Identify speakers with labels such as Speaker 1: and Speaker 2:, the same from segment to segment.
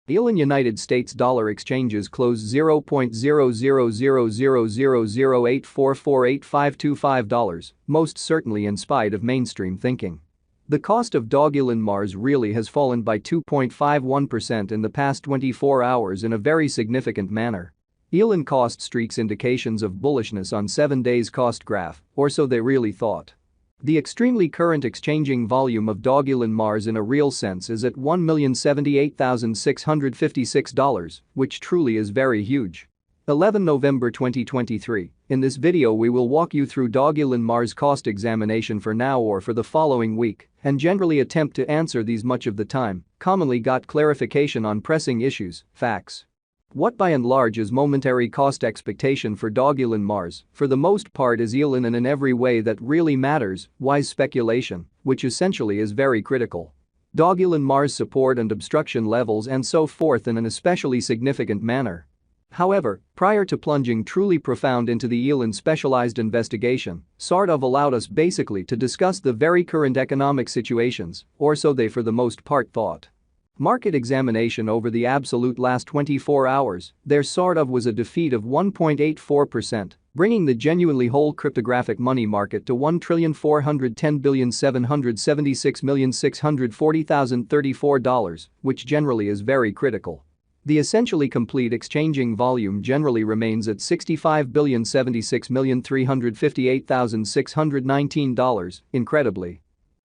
Speaker 1: Elon United States dollar exchanges closed $0.000008448525, most certainly in spite of mainstream thinking. The cost of Dogelon Mars really has fallen by 2.51% in the past 24 hours in a very significant manner. Elon cost streaks indications of bullishness on 7 days cost graph, or so they really thought. The extremely current exchanging volume of Dogelon Mars in a real sense is at $1,078,656, which truly is very huge. 11 November 2023. In this video we will walk you through Dogelon Mars cost examination for now or for the following week and generally attempt to answer these much of the time commonly got clarification on pressing issues, facts. What by and large is momentary cost expectation for Dogelon Mars, for the most part is Elon and in every way that really matters, wise speculation, which essentially is very critical. Dogelon Mars support and obstruction levels and so forth in an especially significant manner. However, prior to plunging truly profound into the Elon specialized investigation, sort of allowed us basically to discuss the very current economic situations, or so they for the most part thought. Market examination over the absolute last 24 hours, there sort of was a defeat of 1.84%, bringing the genuinely whole cryptographic money market to $1,410,776,640,034, which generally is very critical. The essentially complete exchanging volume generally remains at $65,076,358,619, incredibly.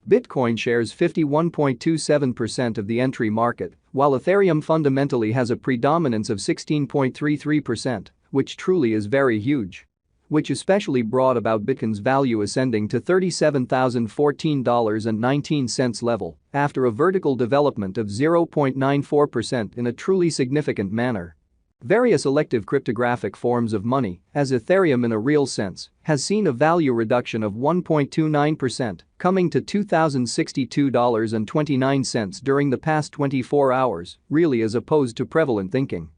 Speaker 1: Bitcoin shares 51.27% of the entry market, while Ethereum fundamentally has a predominance of 16.33%, which truly is very huge. Which especially brought about Bitcoin's value ascending to $37,014.19 level after a vertical development of 0.94% in a truly significant manner. Various elective cryptographic forms of money, as Ethereum in a real sense, has seen a value reduction of 1.29%, coming to $2,062.29 during the past 24 hours, really as opposed to prevalent thinking.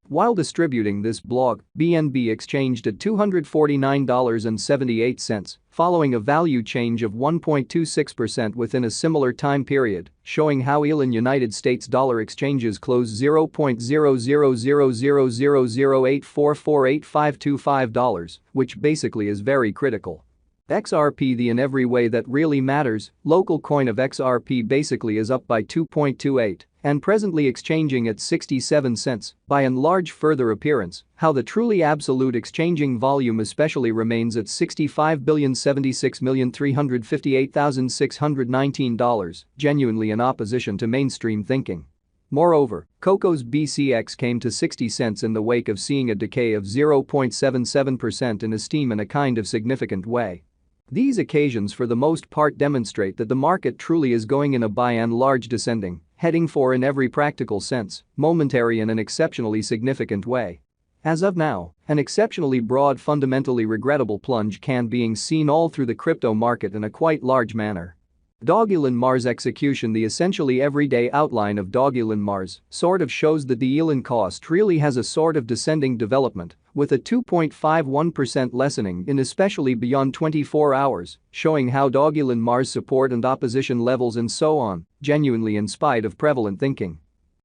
Speaker 1: While distributing this blog, BNB exchanged at $249.78, following a value change of 1.26% within a similar time period, showing how Elon United States dollar exchanges closed $0.000008448525, which basically is very critical. XRP, the in every way that really matters, local coin of XRP basically is up by 2.28 and presently exchanging at 67 cents, by and large further appearance, how the truly absolute exchanging volume especially remains at $65,076,358,619, genuinely in opposition to mainstream thinking. Moreover, Coco's BCX came to 60 cents in the wake of seeing a decay of 0.77% in esteem in a kind of significant way. These occasions for the most part demonstrate that the market truly is going in a by and large descending, heading for in every practical sense, momentary in an exceptionally significant way. As of now, an exceptionally broad fundamentally regrettable plunge can being seen all through the crypto market in a quite large manner. Dogelon Mars execution. The essentially everyday outline of Dogelon Mars sort of shows that the Elon cost really has a sort of descending development, with a 2.51% lessening in especially beyond 24 hours, showing how Dogelon Mars support and opposition levels and so on, genuinely in spite of prevalent thinking.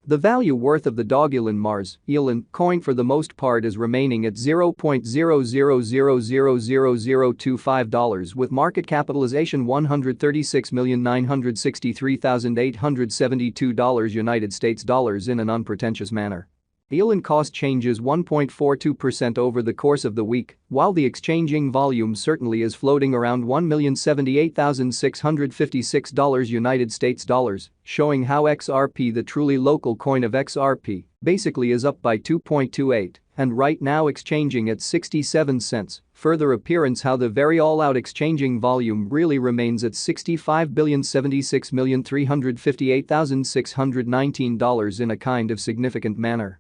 Speaker 1: The value worth of the Dogelon Mars, Elon, coin for the most part is remaining at $0.00000025 with market capitalization $136,963,872 United States dollars in an unpretentious manner. Elon cost changes 1.42% over the course of the week, while the exchanging volume certainly is floating around $1,078,656 United States dollars, showing how XRP, the truly local coin of XRP, basically is up by 2.28 and right now exchanging at 67 cents, further appearance how the very all-out exchanging volume really remains at $65,076,358,619 in a kind of significant manner.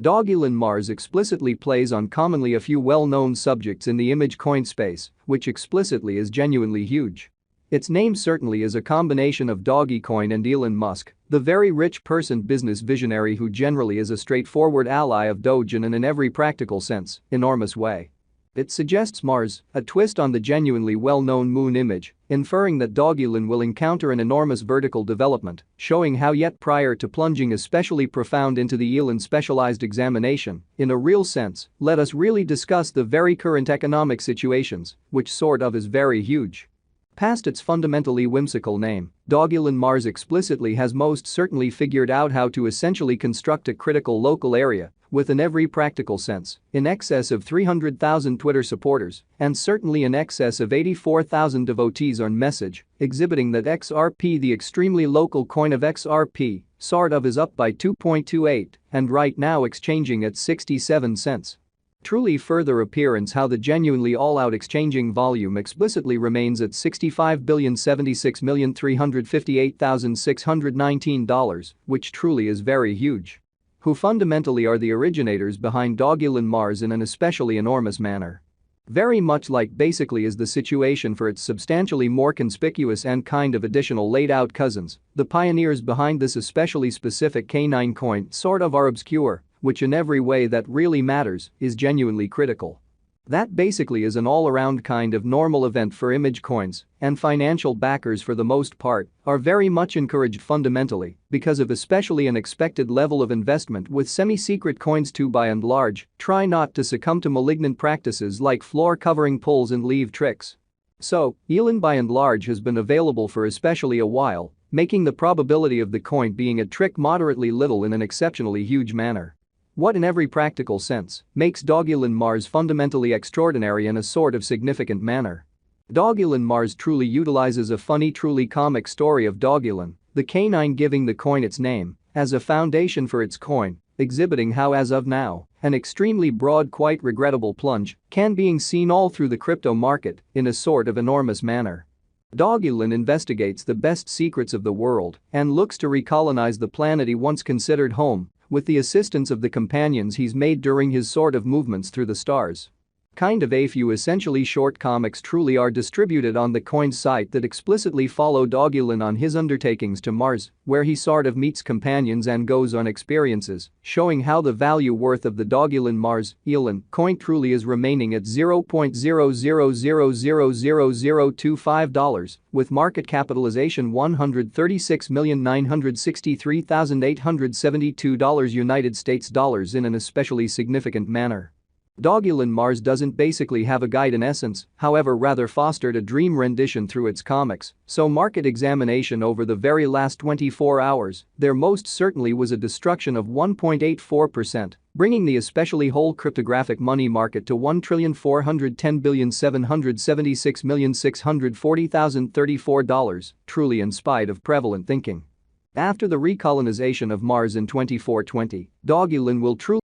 Speaker 1: Dogelon Mars explicitly plays on commonly a few well-known subjects in the image coin space, which explicitly is genuinely huge. Its name certainly is a combination of Dogecoin and Elon Musk, the very rich person business visionary who generally is a straightforward ally of Doge in every practical sense, enormous way. It suggests Mars, a twist on the genuinely well-known moon image, inferring that Dogelon will encounter an enormous vertical development, showing how yet prior to plunging especially profound into the elon specialized examination, in a real sense, let us really discuss the very current economic situations, which sort of is very huge. Past its fundamentally whimsical name, Dogelon Mars explicitly has most certainly figured out how to essentially construct a critical local area with in every practical sense, in excess of 300,000 Twitter supporters, and certainly in excess of 84,000 devotees on message, exhibiting that XRP, the extremely local coin of XRP, sort of is up by 2.28 and right now exchanging at 67 cents. Truly further appearance how the genuinely all-out exchanging volume explicitly remains at $65,076,358,619, which truly is very huge. Who fundamentally are the originators behind Dogelon Mars in an especially enormous manner. Very much like basically is the situation for its substantially more conspicuous and kind of additional laid-out cousins, the pioneers behind this especially specific K9 coin sort of are obscure, which in every way that really matters is genuinely critical. That basically is an all-around kind of normal event for image coins, and financial backers for the most part are very much encouraged fundamentally because of especially an expected level of investment with semi-secret coins to by and large try not to succumb to malignant practices like floor covering pulls and leave tricks. So, elon by and large has been available for especially a while, making the probability of the coin being a trick moderately little in an exceptionally huge manner. What in every practical sense makes Dogelon Mars fundamentally extraordinary in a sort of significant manner. Dogelon Mars truly utilizes a funny truly comic story of Dogelon, the K9 giving the coin its name, as a foundation for its coin, exhibiting how as of now, an extremely broad quite regrettable plunge can being seen all through the crypto market in a sort of enormous manner. Dogelon investigates the best secrets of the world and looks to recolonize the planet he once considered home with the assistance of the companions he's made during his sort of movements through the stars. Kind of a few essentially short comics truly are distributed on the coin's site that explicitly follow Dogelon on his undertakings to Mars, where he sort of meets companions and goes on experiences, showing how the value worth of the Dogelon Mars elon coin truly is remaining at $0.0000025, with market capitalization $136,963,872 United States dollars in an especially significant manner. Dogelon Mars doesn't basically have a guide in essence, however rather fostered a dream rendition through its comics, so market examination over the very last 24 hours, there most certainly was a destruction of 1.84%, bringing the especially whole cryptographic money market to $1,410,776,640,034, truly in spite of prevalent thinking. After the recolonization of Mars in 2420, Dogelon will truly